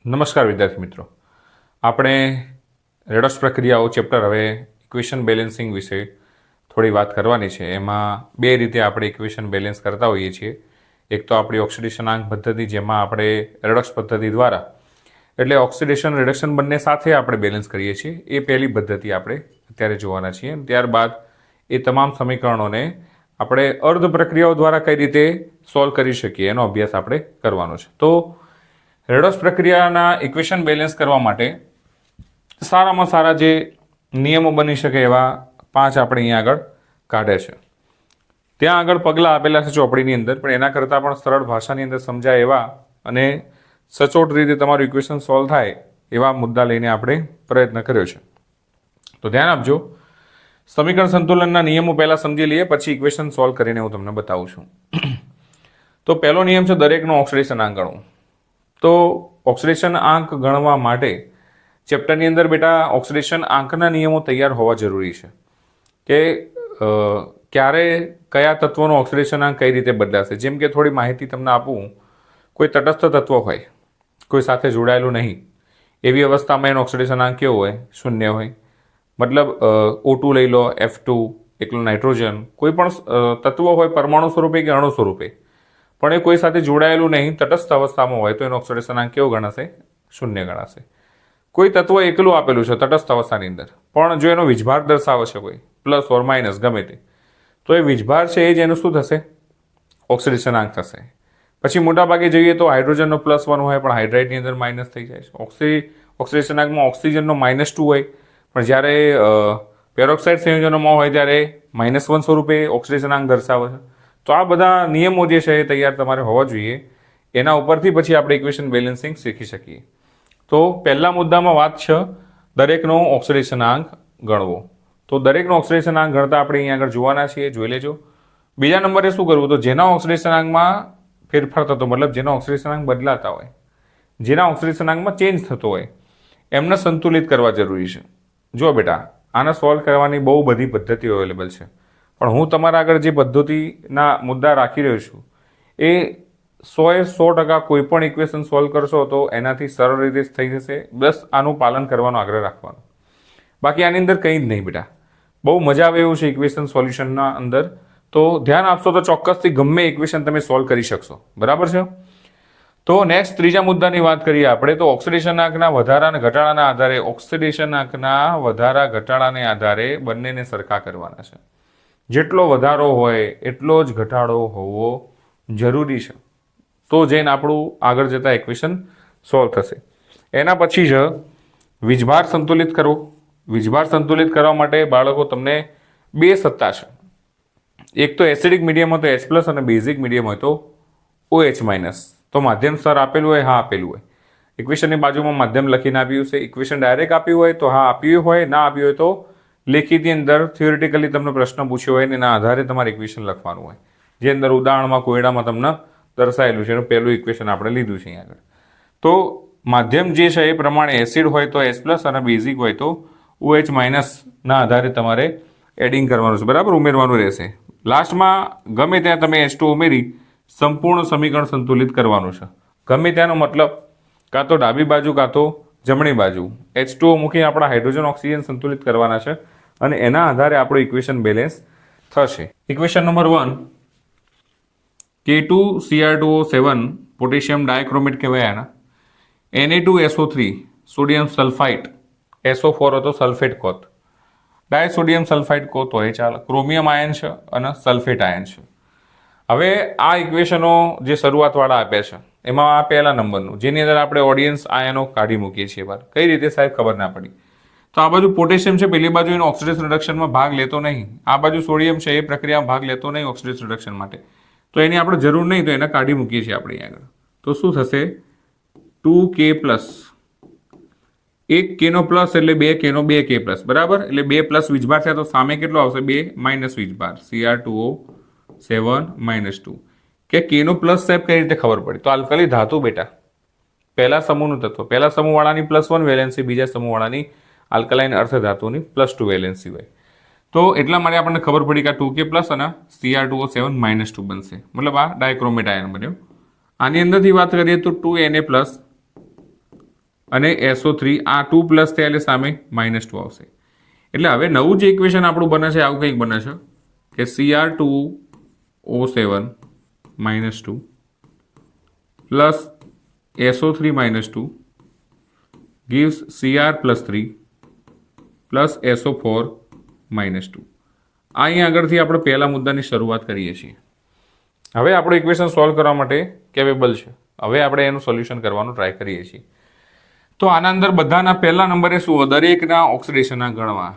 નમસ્કાર વિદ્યાર્થી મિત્રો, આપણે રેડોક્સ પ્રક્રિયાઓ ચેપ્ટર હવે ઇક્વેશન બેલેન્સિંગ વિશે થોડી વાત કરવાની છે. એમાં બે રીતે આપણે ઇક્વેશન બેલેન્સ કરતા હોઈએ છીએ. એક તો આપણી ઓક્સિડેશનાંક પદ્ધતિ, જેમાં આપણે રેડોક્સ પદ્ધતિ દ્વારા એટલે ઓક્સિડેશન રિડક્શન બંને સાથે આપણે બેલેન્સ કરીએ છીએ. એ પહેલી પદ્ધતિ આપણે અત્યારે જોવાના છીએ. ત્યારબાદ એ તમામ સમીકરણોને આપણે અર્ધ પ્રક્રિયાઓ દ્વારા કઈ રીતે સોલ્વ કરી શકીએ એનો અભ્યાસ આપણે કરવાનો છે. તો રેડોક્સ પ્રક્રિયાના ઇક્વેશન બેલેન્સ કરવા માટે સારામાં સારા જે નિયમો બની શકે એવા 5 આપણે અહીંયા આગળ કાઢે છે. ત્યાં આગળ પગલાં આપેલા છે ચોપડીની અંદર, પણ એના કરતાં પણ સરળ ભાષાની અંદર સમજાય એવા અને સચોટ રીતે તમારું ઇક્વેશન સોલ્વ થાય એવા મુદ્દા લઈને આપણે પ્રયત્ન કર્યો છે. તો ધ્યાન આપજો. સમીકરણ સંતુલનના નિયમો પહેલાં સમજી લઈએ, પછી ઇક્વેશન સોલ્વ કરીને હું તમને બતાવું છું. તો પહેલો નિયમ છે દરેકનો ઓક્સિડેશન આંક ગણવું. તો ઓક્સિડેશન આંક ગણવા માટે ચેપ્ટરની અંદર બેટા ઓક્સિડેશન આંકના નિયમો તૈયાર હોવા જરૂરી છે કે ક્યારે કયા તત્વનો ઓક્સિડેશન આંક કઈ રીતે બદલાશે. જેમ કે થોડી માહિતી તમને આપું, કોઈ તટસ્થ તત્વ હોય, કોઈ સાથે જોડાયેલું નહીં, એવી અવસ્થામાં એનો ઓક્સિડેશન આંક કેવો હોય? 0 હોય. મતલબ O2 લઈ લો, F2, એકલો નાઇટ્રોજન, કોઈ પણ તત્વ હોય પરમાણુ સ્વરૂપે કે અણુ સ્વરૂપે, પણ એ કોઈ સાથે જોડાયેલું નહીં, તટસ્થ અવસ્થામાં હોય, તો એનો ઓક્સિડેશન આંક કેવો ગણાશે? 0 ગણાશે. કોઈ તત્વ એકલું આપેલું છે તટસ્થ અવસ્થાની અંદર, પણ જો એનો વીજભાર દર્શાવે છે કોઈ પ્લસ ઓર માઇનસ ગમે તે, તો એ વીજભાર છે એ જ એનું શું થશે? ઓક્સિડેશન આંક થશે. પછી મોટાભાગે જોઈએ તો હાઇડ્રોજનનો +1 હોય પણ હાઇડ્રાઇડની અંદર માઇનસ થઈ જાય છે. ઓક્સિડેશન આંકમાં ઓક્સિજનનો -2 હોય, પણ જ્યારે પેરોક્સાઇડ સંયોજનોમાં હોય ત્યારે -1 સ્વરૂપે ઓક્સિડેશન આંક દર્શાવે છે. તો આ બધા નિયમો જે છે એ તૈયાર તમારે હોવા જોઈએ. એના ઉપરથી પછી આપણે ઇક્વેશન બેલેન્સિંગ શીખી શકીએ. તો પહેલા મુદ્દામાં વાત છે દરેકનો ઓક્સિડેશન આંક ગણવો. તો દરેકનો ઓક્સિડેશન આંક ગણતા આપણે અહીંયા આગળ જોવાના છીએ, જોઈ લેજો. બીજા નંબરે શું કરવું? તો જેના ઓક્સિડેશન આંકમાં ફેરફાર થતો, મતલબ જેના ઓક્સિડેશન આંક બદલાતા હોય, જેના ઓક્સિડેશન આંકમાં ચેન્જ થતો હોય, એમને સંતુલિત કરવા જરૂરી છે. જો બેટા, આને સોલ્વ કરવાની બહુ બધી પદ્ધતિઓ અવેલેબલ છે, પણ હું તમારા આગળ જે પદ્ધતિના મુદ્દા રાખી રહ્યો છું એ 100% કોઈ પણ ઇક્વેશન સોલ્વ કરશો તો એનાથી સરળ રીતે થઈ જશે. બસ આનું પાલન કરવાનો આગ્રહ રાખવાનો, બાકી આની અંદર કંઈ જ નહીં બેટા. બહુ મજા આવે એવું છે ઇક્વેશન સોલ્યુશનના અંદર. તો ધ્યાન આપશો તો ચોક્કસથી ગમે ઇક્વેશન તમે સોલ્વ કરી શકશો. બરાબર છે? તો નેક્સ્ટ ત્રીજા મુદ્દાની વાત કરીએ આપણે. તો ઓક્સિડેશન આંકના વધારા અને ઘટાડાના આધારે, ઓક્સિડેશન આંકના વધારા ઘટાડાને આધારે બંનેને સરખા કરવાના છે. જેટલો વધારો હોય એટલો જ ઘટાડો હોવો જરૂરી છે, તો જઈને આપણું આગળ જતા ઇક્વેશન સોલ્વ થશે. એના પછી છે વીજભાર સંતુલિત કરવો. વીજભાર સંતુલિત કરવા માટે બાળકો તમને બે સત્તા છે. એક તો એસિડિક મીડિયમ હોય તો H+, અને બેઝિક મીડિયમ હોય તો OH-. તો માધ્યમ સ્તર આપેલું હોય, હા આપેલું હોય. ઇક્વેશનની બાજુમાં માધ્યમ લખીને આપ્યું છે. ઇક્વેશન ડાયરેક્ટ આપ્યું હોય તો હા આપ્યું હોય, ના આપ્યું હોય તો લેખિતની અંદર થિયોરિટિકલી તમને પ્રશ્ન પૂછ્યો હોય ને એના આધારે તમારે ઇક્વેશન લખવાનું હોય, જે અંદર ઉદાહરણમાં કોયડામાં તમને દર્શાવેલું છે. એનું પહેલું ઇક્વેશન આપણે લીધું છે અહીંયા આગળ. તો માધ્યમ જે છે એ પ્રમાણે એસિડ હોય તો H+, અને બેઝિક હોય તો OH- ના આધારે તમારે એડિંગ કરવાનું છે. બરાબર, ઉમેરવાનું રહેશે. લાસ્ટમાં ગમે ત્યાં તમે H2 ઉમેરી સંપૂર્ણ સમીકરણ સંતુલિત કરવાનું છે. ગમે ત્યાંનો મતલબ કાં તો ડાબી બાજુ કાં તો જમણી બાજુ H2O મૂકીને આપણા હાઇડ્રોજન ઓક્સિજન સંતુલિત કરવાના છે, અને એના આધારે આપણું ઇક્વેશન બેલેન્સ થશે. Equation number 1, K2Cr2O7 potassium dichromate કહેવાય આના. Na2SO3 સોડિયમ સલ્ફાઇટ, SO4 હતો સલ્ફેટ કોત, ડાયસોડિયમ સલ્ફાઇટ કોત હોય ચાલે. ક્રોમિયમ આયન છે અને સલ્ફેટ આયન છે. હવે આ ઇક્વેશનો જે શરૂઆતવાળા આપ્યા છે એમાં આ પહેલા નંબરનું, જેની અંદર આપણે ઓડિયન્સ આયનો કાઢી મૂકીએ છીએ બહાર. કઈ રીતે સાહેબ? ખબર ના પડી. તો આ બાજુ પોટેશિયમ છે, પેલી બાજુ એનો ઓક્સિડેશન રિડક્શનમાં ભાગ લેતો નહીં. આ બાજુ સોડિયમ છે, એ પ્રક્રિયામાં ભાગ લેતો નહીં ઓક્સિડેશન રિડક્શન માટે, તો એની આપણે જરૂર નહીં, તો એને કાઢી મૂકીએ છીએ આપણે આગળ. તો શું થશે? 2K+, 1K નો પ્લસ એટલે 2K નો 2K+. બરાબર, એટલે 2+ વીજભાર થયા તો સામે કેટલો આવશે? 2- વીજભાર, Cr2O7 -2. કે K નો પ્લસ સાહેબ કઈ રીતે ખબર પડી? તો આલ્કલી ધાતુ બેટા, પહેલા સમૂહનું તત્વ, પહેલા સમૂહવાળાની +1 વેલેન્સી, બીજા સમૂહવાળાની આલ્કલાઇન અર્થ ધાતુની +2 વેલેન્સી હોય. તો એટલા માટે આપણને ખબર પડી કે 2K+ અને Cr2O7 -2 બનશે. મતલબ આ ડાયક્રોમેટ આયન બન્યો. આની અંદરથી વાત કરીએ તો 2Na+ અને SO3 આ 2 પ્લસ થયા એટલે સામે -2 આવશે. એટલે હવે નવું જે ઇક્વેશન આપણું બને છે આવું કંઈક બને છે કે Cr2O7 -2 plus SO3 -2 gives Cr +3 plus SO4 -2. અહીંયા આગળથી આપણે પહેલા મુદ્દાની શરૂઆત કરીએ છીએ. હવે આપણું ઇક્વેશન સોલ્વ કરવા માટે કેપેબલ છે. હવે આપણે એનું સોલ્યુશન કરવાનું ટ્રાય કરીએ છીએ. તો આના અંદર બધાના પહેલા નંબરે શું દરેકના ઓક્સિડેશનના ગણવા.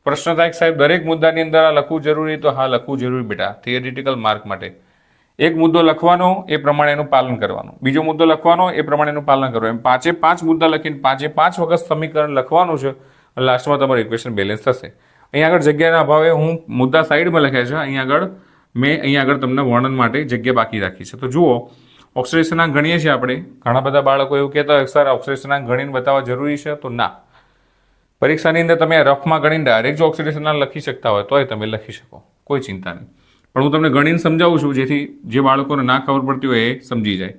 પ્રશ્ન થાય સાહેબ દરેક મુદ્દાની અંદર આ લખવું જરૂરી? તો હા, લખવું જરૂરી બેટા, થિયરિટિકલ માર્ક માટે. એક મુદ્દો લખવાનો એ પ્રમાણે એનું પાલન કરવાનું, બીજો મુદ્દો લખવાનો એ પ્રમાણે એનું પાલન કરવાનું, એમ 5 મુદ્દા લખીને 5 વખત સમીકરણ લખવાનું છે. લાસ્ટમાં તમારું ઇક્વેશન બેલેન્સ થશે. અહીંયા આગળ જગ્યાના અભાવે હું મુદ્દા સાઈડમાં લખ્યા છે. અહીંયા આગળ તમને વર્ણન માટે જગ્યા બાકી રાખી છે. તો જુઓ, ઓક્સિડેશનાંક ગણીએ છીએ આપણે. ઘણા બધા બાળકો એવું કહેતા હોય સર ઓક્સિડેશનાંક ગણીને બતાવવા જરૂરી છે. તો ના, પરીક્ષાની અંદર તમે રફમાં ગણીને ડાયરેક્ટ જો ઓક્સિડેશનાંક લખી શકતા હોય તોય તમે લખી શકો, કોઈ ચિંતા નહીં. પણ હું તમને ગણીને સમજાવું છું જેથી જે બાળકોને ના ખબર પડતી હોય એ સમજી જાય.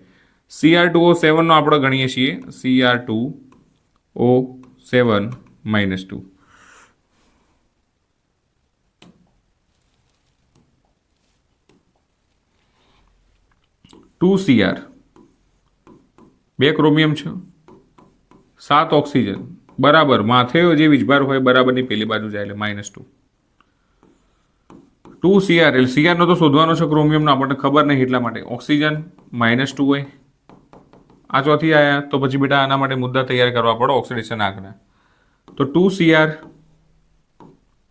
Cr2O7 નો આપણે ગણીએ છીએ Cr2O7 -2. Cr 2 ક્રોમિયમ છે, 7 ઓક્સિજન બરાબર માથે જે વીજભાર હોય બરાબરની પેલી બાજુ જાય એટલે -2. 2 Cr એટલે Cr નો તો શોધવાનો છે, ક્રોમિયમનો આપણને ખબર નહીં એટલા માટે. ઓક્સિજન -2 હોય. આ ચોથી આયા તો પછી બેટા આના માટે મુદ્દા તૈયાર કરવા પડે ઓક્સિડેશન આંકના. તો 2 Cr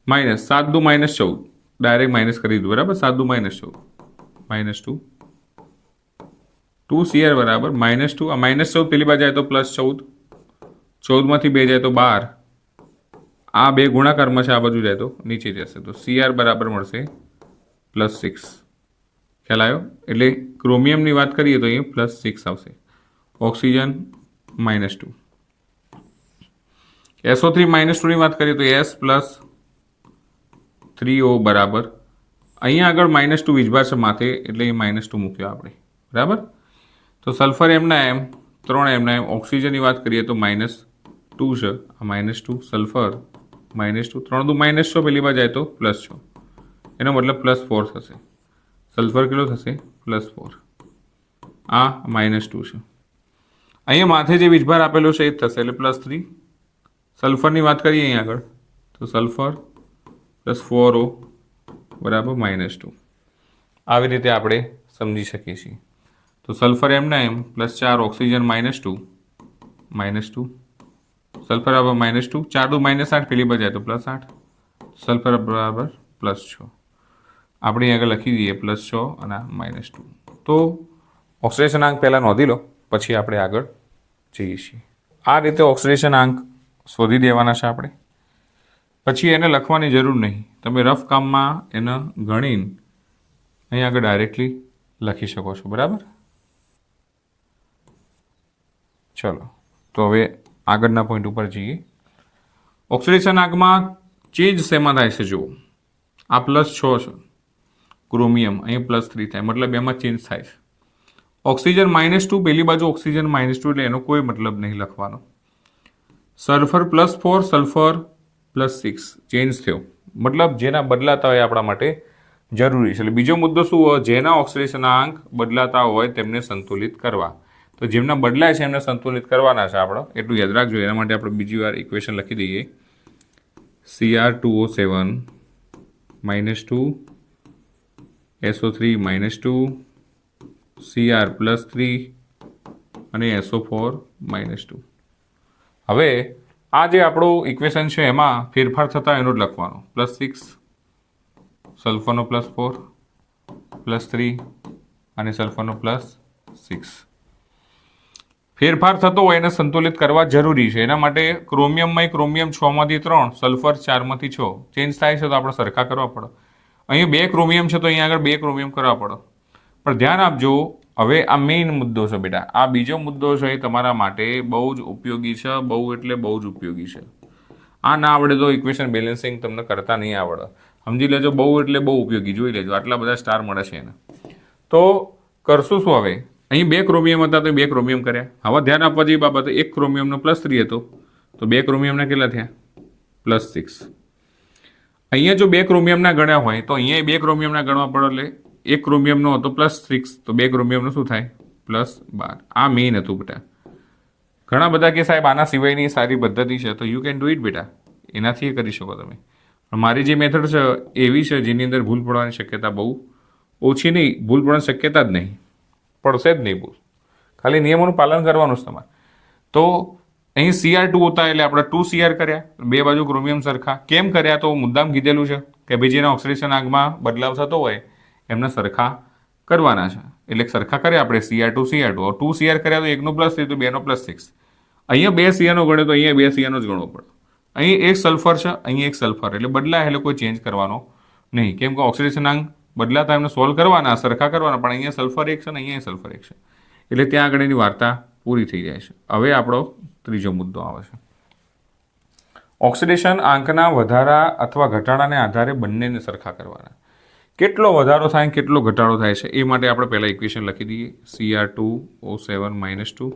-7 દુ -14 ડાયરેક્ટ માઇનસ કરી દીધું બરાબર. 7 દુ -14 -2 2 Cr બરાબર -2. આ -14 પેલી બાજુ જાય તો +14, 14 માંથી 2 જાય તો 12. આ બે ગુણાકારમાં છે, આ બાજુ જાય તો નીચે જશે. તો Cr બરાબર મળશે +6. ખ્યાલ આવ્યો? એટલે ક્રોમિયમની વાત કરીએ તો અહીંયા +6 આવશે. ઓક્સિજન -2. SO3 -2 ની વાત કરીએ તો S + 3O બરાબર અહીંયા આગળ -2 વીજભાર છે માથે એટલે એ -2 મૂક્યો આપણે બરાબર. તો સલ્ફર એમના એમ 3 એમના એમ. ઓક્સિજનની વાત કરીએ તો -2 છે, આ -2 સલ્ફર -2 3 દુ -6 પેલી બાજુ જાય તો +6 એનો મતલબ +4 થશે. સલ્ફર કેટલો થશે? +4. આ -2 છે. અહીંયા માથે જે વીજભાર આપેલો છે એ જ થશે એટલે +3. સલ્ફરની વાત કરીએ અહીંયા આગળ તો સલ્ફર +4O બરાબર -2. આવી રીતે આપણે સમજી શકીએ છીએ. તો સલ્ફર એમના એમ +4 ઓક્સિજન -2 સલ્ફર બરાબર -2 4 દુ -8 પેલી બાજુ જાય તો +8 સલ્ફર બરાબર +6. આપણે આગળ લખી દઈએ +6 અને -2. તો ઓક્સિડેશન આંક પહેલાં નોંધી લો પછી આપણે આગળ જઈએ છીએ. આ રીતે ઓક્સિડેશન આંક શોધી દેવાના છે આપણે. પછી એને લખવાની જરૂર નહીં, તમે રફ કામમાં એને ગણીને અહીં આગળ ડાયરેક્ટલી લખી શકો છો બરાબર. ચલો તો હવે આગળના પોઈન્ટ ઉપર જઈએ. ઓક્સિડેશન આંકમાં ચેન્જ શેમાં થાય છે જુઓ. આ +6 છે ક્રોમિયમ, અહીં +3 થાય મતલબ એમાં ચેન્જ થાય છે. ઓક્સિજન -2 પેલી બાજુ ઓક્સિજન -2 એટલે એનો કોઈ મતલબ નહીં લખવાનો. સલ્ફર +4 સલ્ફર +6 ચેન્જ થયો મતલબ જેના બદલાતા હોય આપણા માટે જરૂરી છે. એટલે બીજો મુદ્દો શું હોય? જેના ઓક્સિડેશનાંક બદલાતા હોય તેમને સંતુલિત કરવા. તો જેમના બદલાય છે એમને સંતુલિત કરવાના છે આપણે, એટલું યાદ રાખજો. એના માટે આપણે બીજી વાર ઇક્વેશન લખી દઈએ. Cr2O7 -2 SO3 -2 Cr +3 અને SO4 -2. હવે આ જે આપણું ઇક્વેશન છે એમાં ફેરફાર થતા એનો જ લખવાનો. +6 સલ્ફરનો +4 +3 અને સલ્ફરનો +6. ફેરફાર થતો હોય એને સંતુલિત કરવા જરૂરી છે. એના માટે ક્રોમિયમમાં ક્રોમિયમ 6 માંથી 3 સલ્ફર 4 માંથી 6 ચેન્જ થાય છે તો આપણે સરખા કરવા પડે. અહીં 2 ક્રોમિયમ છે તો અહીંયા આગળ 2 ક્રોમિયમ કરવા પડે. પણ ધ્યાન આપજો, હવે આ મેઇન મુદ્દો છે બેટા. આ બીજો મુદ્દો છે એ તમારા માટે બહુ જ ઉપયોગી છે, બહુ એટલે બહુ જ ઉપયોગી છે. આ ના આવડે તો ઇક્વેશન બેલેન્સિંગ તમને કરતા નહીં આવડે. સમજી લેજો, બહુ એટલે બહુ ઉપયોગી. જોઈ લેજો આટલા બધા સ્ટાર મળે છે એને. તો કરશું શું હવે? અહીં 2 ક્રોમિયમ હતા તો 2 ક્રોમિયમ કર્યા. હવે ધ્યાન આપવા જેવી બાબત, એક ક્રોમિયમનો +3 હતો તો 2 ક્રોમિયમના કેટલા થયા? +6. અહીંયા જો 2 ક્રોમિયમના ગણ્યા હોય તો અહીંયા 2 ક્રોમિયમના ગણવા પડે એટલે 1 ક્રોમિયમનો હતો +6 તો 2 ક્રોમિયમનું શું થાય? +12. આ મેઇન હતું બેટા. ઘણા બધા કે સાહેબ આના સિવાયની સારી પદ્ધતિ છે તો યુ કેન ડુ ઇટ બેટા, એનાથી એ કરી શકો તમે. પણ મારી જે મેથડ છે એવી છે જેની અંદર ભૂલ પડવાની શક્યતા બહુ ઓછી નહીં, ભૂલ પડવાની શક્યતા જ નહીં, પડશે જ નહીં ભૂલ. ખાલી નિયમોનું પાલન કરવાનું છે તમારે. તો અહીં Cr2 હોતા એટલે આપણે 2Cr કર્યા, બે બાજુ ક્રોમિયમ સરખા. કેમ કર્યા? તો મુદ્દામ કીધેલું છે કે ભાઈ જેના ઓક્સિડેશન આગમાં બદલાવ થતો હોય એમને સરખા કરવાના છે. એટલે સરખા કર્યા આપણે Cr2 2Cr કર્યા તો 1 નો +3 તો 2 નો +6. અહીંયા 2 Cr નો ગણ્યો તો અહીંયા 2 Cr નો જ ગણવો પડે. અહીં એક સલ્ફર છે, અહીં એક સલ્ફર, એટલે બદલાય એટલે કોઈ ચેન્જ કરવાનો નહીં. કેમ કે ઓક્સિડેશન આંક બદલાતા એમને સોલ્વ કરવાના, સરખા કરવાના, પણ અહીંયા સલ્ફર એક છે ને અહીંયા સલ્ફર એક છે, એટલે ત્યાં આગળ એની વાર્તા પૂરી થઈ જાય છે. હવે આપણો ત્રીજો મુદ્દો આવે છે. ઓક્સિડેશન આંકના વધારા અથવા ઘટાડાને આધારે બંનેને સરખા કરવાના. કેટલો વધારો થાય કેટલો ઘટાડો થાય છે એ માટે આપણે પહેલાં ઇક્વેશન લખી દઈએ. Cr2O7 - 2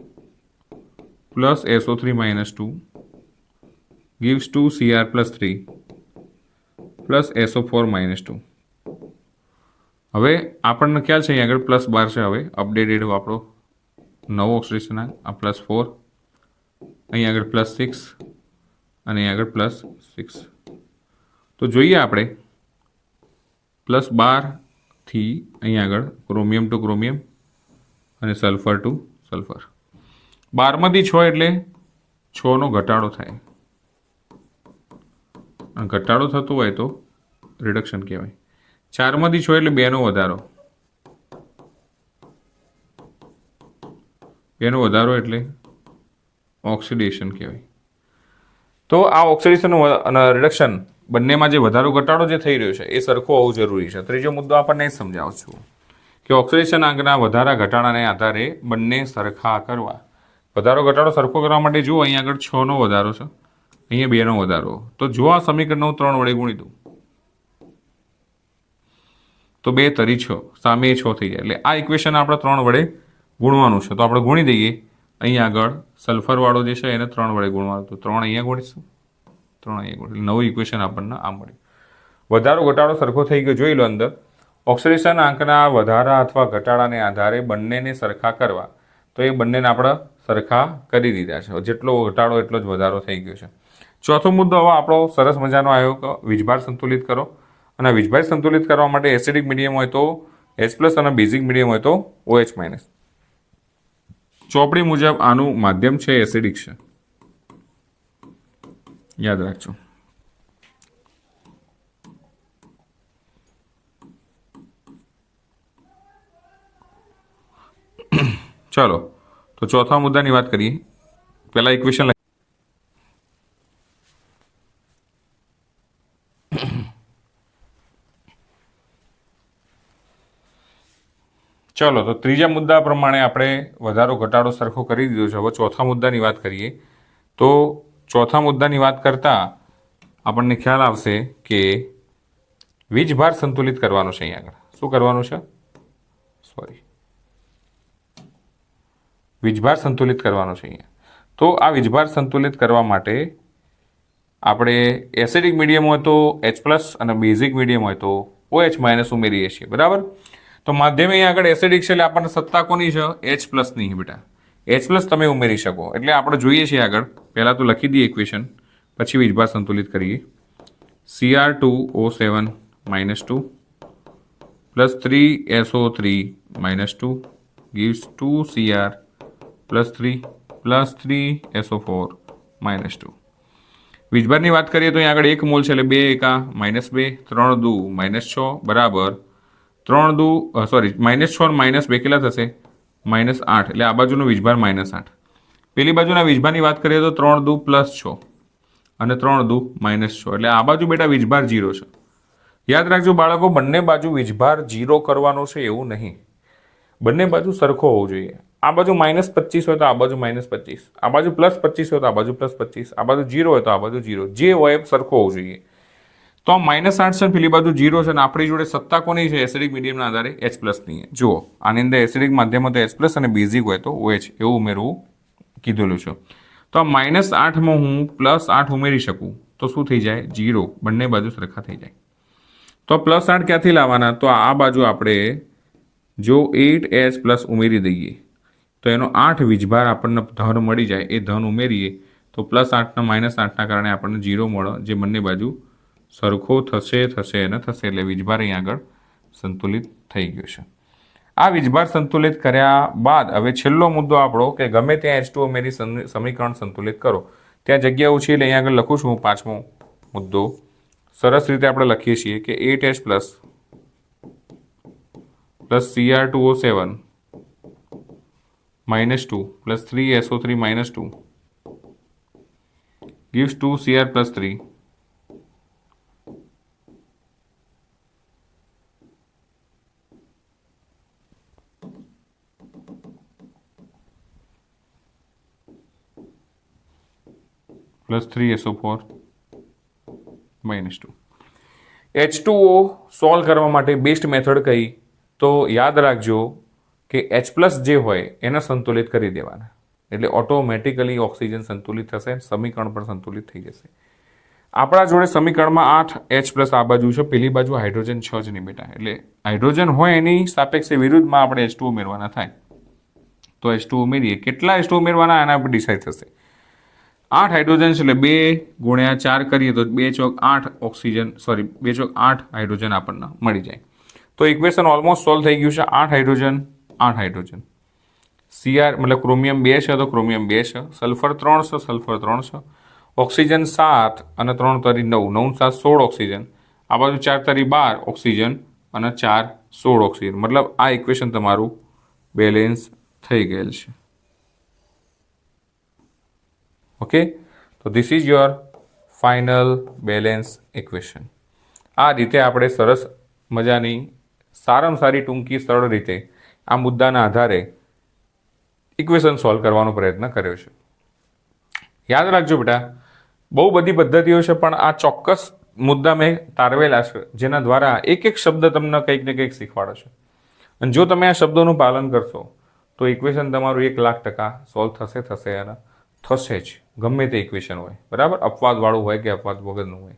plus SO3 - 2 gives 2Cr + 3 plus SO4 - 2. હવે આપણને ખ્યાલ છે અહીં આગળ +12 છે. હવે અપડેટેડ આપણો નવો ઓક્સિડેશન આ +4, અહીં આગળ +6 અને અહીં આગળ +6. તો જોઈએ આપણે +12 થી અહીં આગળ ક્રોમિયમ ટુ ક્રોમિયમ અને સલ્ફર ટુ સલ્ફર. 12માંથી 6 એટલે 6નો ઘટાડો થાય, અને ઘટાડો થતો હોય તો રિડક્શન કહેવાય. 4માંથી 6 એટલે 2નો વધારો, 2નો વધારો એટલે ઓક્સિડેશન કહેવાય. તો આ ઓક્સિડેશન અને રિડક્શન બંનેમાં જે વધારો ઘટાડો જે થઈ રહ્યો છે એ સરખો હોવું જરૂરી છે. ત્રીજો મુદ્દો આપણને સમજાવું છું કે ઓક્સિડેશન આંકના વધારા ઘટાડાને આધારે બંને સરખા કરવા. વધારો ઘટાડો સરખો કરવા માટે જુઓ અહીંયા આગળ 6નો વધારો છે, અહીંયા 2નો વધારો. તો જો આ સમીકરણ હું 3 વડે ગુણી દઉં તો 2 તરી 6, સામે 6 થઈ જાય. એટલે આ ઇક્વેશન આપણે 3 વડે ગુણવાનું છે. તો આપણે ગુણી દઈએ. અહીંયા આગળ સલ્ફરવાળો જે છે એને 3 વડે ગુણવાનું. તો 3 અહીંયા ગુણીશું, 3 અહીંયા ગુણીશું. નવું ઇક્વેશન આપણને આ મળ્યું. વધારો ઘટાડો સરખો થઈ ગયો. જોઈ લો અંદર ઓક્સિડેશન આંકના વધારા અથવા ઘટાડાને આધારે બંનેને સરખા કરવા. તો એ બંનેને આપણે સરખા કરી દીધા છે. જેટલો ઘટાડો એટલો જ વધારો થઈ ગયો છે. ચોથો મુદ્દો હવે આપણો સરસ મજાનો આવ્યો કે વીજભાર સંતુલિત કરો. અને વીજભાર સંતુલિત કરવા માટે એસિડિક મીડિયમ હોય તો H+ અને બેઝિક મીડિયમ હોય તો OH-. ચોપડી મુજબ આનું માધ્યમ છે એસિડિક છે, યાદ રાખજો. ચલો તો ચોથા મુદ્દાની વાત કરીએ. પહેલા ઇક્વેશન ચલો તો ત્રીજા મુદ્દા પ્રમાણે આપણે વધારો ઘટાડો સરખો કરી દીધો છે. હવે ચોથા મુદ્દાની વાત કરીએ. તો ચોથા મુદ્દાની વાત કરતાં આપણને ખ્યાલ આવશે કે વીજભાર સંતુલિત કરવાનો છે. અહીંયા આગળ શું કરવાનું છે? વીજભાર સંતુલિત કરવાનો છે અહીંયા. તો આ વીજભાર સંતુલિત કરવા માટે આપણે એસિડિક મીડિયમ હોય તો H+ અને બેઝિક મીડિયમ હોય તો OH- ઉમેરીએ છીએ, બરાબર. તો માધ્યમ અહીંયા આગળ એસિડિક છે એટલે આપણને સત્તા કોની છે? H+ ની. બેટા H+ તમે ઉમેરી શકો. એટલે આપણે જોઈએ છીએ આગળ પહેલાં તો લખી દઈએ ઇક્વેશન, પછી વીજભાર સંતુલિત કરીએ. Cr2O7 - 2 plus 3SO3 - 2 gives 2Cr + 3 plus 3SO4 - 2. વીજભારની વાત કરીએ તો અહીંયા આગળ 1 મોલ છે એટલે 2 એકા -2, 3 દુ -6 બરાબર 3 દુ -6 અને -2 કેટલા થશે? -8. એટલે આ બાજુનો વીજભાર -8. પેલી બાજુના વીજભારની વાત કરીએ તો 3 દુ +6 અને 3 દુ -6. એટલે આ બાજુ બેટા વીજભાર 0 છે. યાદ રાખજો બાળકો, બંને બાજુ વીજભાર 0 કરવાનો છે એવું નહીં. બંને બાજુ સરખો હોવો જોઈએ. આ બાજુ -25 હોય તો આ બાજુ -25, આ બાજુ +25 હોય તો આ બાજુ +25, આ બાજુ 0 હોય તો આ બાજુ 0. જે હોય એ સરખો હોવો જોઈએ. તો -8 છે, પેલી બાજુ 0 છે, અને આપણી જોડે સત્તા કોની છે એસિડિક મીડિયમના આધારે H+ની. જુઓ આની અંદર એસિડિક માધ્યમમાં તો H+ અને બેઝિક હોય તો OH એવું ઉમેરવું કીધેલું છે. તો આ -8માં હું +8 ઉમેરી શકું તો શું થઈ જાય 0, બંને બાજુ સરખા થઈ જાય. તો +8 ક્યાંથી લાવવાના? તો આ બાજુ આપણે જો 8H+ ઉમેરી દઈએ તો એનો 8 વીજભાર આપણને ધન મળી જાય. એ ધન ઉમેરીએ તો +8 ના -8ના કારણે આપણને 0 મળે, જે બંને બાજુ સરખો થશે અને થશે, એટલે વીજભાર અહીં આગળ સંતુલિત થઈ ગયો છે. આ વીજભાર સંતુલિત કર્યા બાદ હવે છેલ્લો મુદ્દો આપણો કે ગમે ત્યાં H2O ઉમેરી સમીકરણ સંતુલિત કરો. ત્યાં જગ્યા ઓછી એટલે અહીં આગળ લખું છું હું 5મો મુદ્દો. સરસ રીતે આપણે લખીએ છીએ કે 8H+ + Cr2O7 -2 + 3SO3 -2 gives 2Cr+3 + 3SO4 -2. H2O solve કરવા માટે બેસ્ટ મેથડ કઈ? તો યાદ રાખજો કે H+ જે હોય એને સંતુલિત કરી દેવાના, એટલે ઓટોમેટિકલી ઓક્સિજન સંતુલિત થશે, સમીકરણ પણ સંતુલિત થઈ જશે. આપણા જોડે સમીકરણમાં 8H+ આ બાજુ છે, પેલી બાજુ હાઇડ્રોજન 6 જ નહીં બેટા, એટલે હાઇડ્રોજન હોય એની સાપેક્ષે વિરુદ્ધમાં આપણે H2O ઉમેરવાના થાય. તો H2O ઉમેરીએ, કેટલા H2O ઉમેરવાના એના પર ડિસાઇડ થશે. 8 હાઇડ્રોજન છે એટલે 2 × 4 કરીએ તો 2 ચોક 8 ઓક્સિજન, 2 ચોક 8 હાઇડ્રોજન આપણને મળી જાય. તો ઇક્વેશન ઓલમોસ્ટ સોલ્વ થઈ ગયું છે. 8 હાઇડ્રોજન Cr મતલબ ક્રોમિયમ 2 છે તો ક્રોમિયમ 2 છે, સલ્ફર 3 છે, સલ્ફર 3 છે, ઓક્સિજન 7 અને 3 તરી 9, 9 7 16 ઓક્સિજન, આ બાજુ 4 તરી 12 ઓક્સિજન અને 4 16 ઓક્સિજન. મતલબ આ ઇક્વેશન તમારું બેલેન્સ થઈ ગયેલ છે. ઓકે, તો this is your final balance equation. આ રીતે આપણે સરસ મજાની સારામાં સારી ટૂંકી સરળ રીતે આ મુદ્દાના આધારે ઇક્વેશન સોલ્વ કરવાનો પ્રયત્ન કર્યો છે. યાદ રાખજો બેટા, બહુ બધી પદ્ધતિઓ છે, પણ આ ચોક્કસ મુદ્દા મેં તારવેલા છે જેના દ્વારા એક એક શબ્દ તમને કંઈક ને કંઈક શીખવાડશે. અને જો તમે આ શબ્દોનું પાલન કરશો તો ઇક્વેશન તમારું 1,00,000% સોલ્વ થશે અને થશે જ, ગમે તે ઇક્વેશન હોય, બરાબર, અપવાદવાળું હોય કે અપવાદ વગરનું હોય.